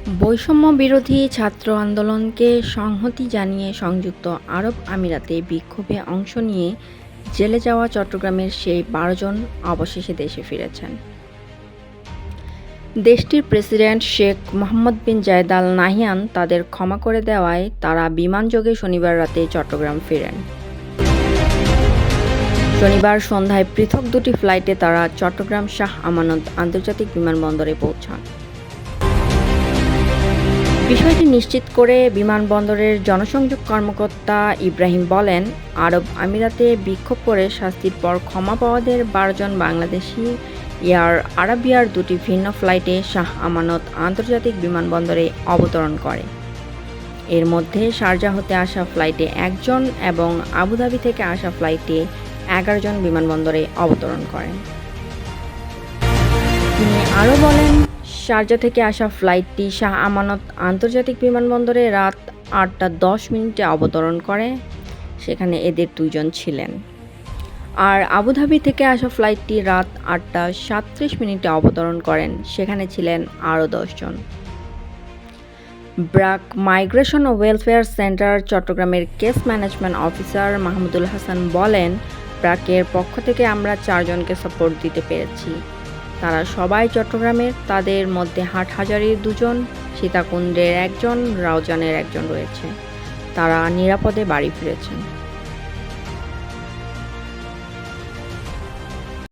বৈষম্য বিরোধী ছাত্র আন্দোলনকে সংহতি জানিয়ে সংযুক্ত আরব আমিরাতে বিক্ষোভে অংশ নিয়ে জেলে যাওয়া চট্টগ্রামের সেই ১২ জন অবশেষে দেশে ফিরেছেন। দেশটির প্রেসিডেন্ট শেখ মোহাম্মদ বিন জায়েদ আল নাহিয়ান তাদের ক্ষমা করে দেওয়ায় তারা বিমানযোগে শনিবার রাতে চট্টগ্রাম ফেরেন। শনিবার সন্ধ্যায় পৃথক দুটি ফ্লাইটে তারা চট্টগ্রাম শাহ আমানত আন্তর্জাতিক বিমানবন্দরে পৌঁছান। বিষয়টি নিশ্চিত করে বিমানবন্দরের জনসংযোগ কর্মকর্তা ইব্রাহিম বলেন, আরব আমিরাতে বিক্ষোভ করে শাস্তির পর ক্ষমা পাওয়াদের ১২ জন বাংলাদেশি এয়ার আরাবিয়ার দুটি ভিন্ন ফ্লাইটে শাহ আমানত আন্তর্জাতিক বিমানবন্দরে অবতরণ করে। এর মধ্যে শারজাহ হতে আসা ফ্লাইটে ১ জন এবং আবুধাবি থেকে আসা ফ্লাইটে ১১ জন বিমানবন্দরে অবতরণ করেন। তিনি আরও বলেন, শারজাহ থেকে আসা ফ্লাইটটি শাহ আমানত আন্তর্জাতিক বিমানবন্দরে রাত ৮টা ১০ অবতরণ করে, সেখানে এদের ২ জন ছিলেন। আর আবুধাবি থেকে আসা ফ্লাইটটি রাত ৮টা ৩৭ অবতরণ করেন, সেখানে ছিলেন আরও ১০ জন। ব্র্যাক মাইগ্রেশন ও ওয়েলফেয়ার সেন্টার চট্টগ্রামের case management officer Mahmudul Hasan বলেন, ব্র্যাকের পক্ষ থেকে আমরা ৪ জনকে সাপোর্ট দিতে পেরেছি। তারা সবাই চট্টগ্রামের, তাদের মধ্যে হাটহাজারীর ২ জন, সীতাকুণ্ডের ১ জন, রাউজানের ১ জন রয়েছে। তারা নিরাপদে বাড়ি ফিরেছেন।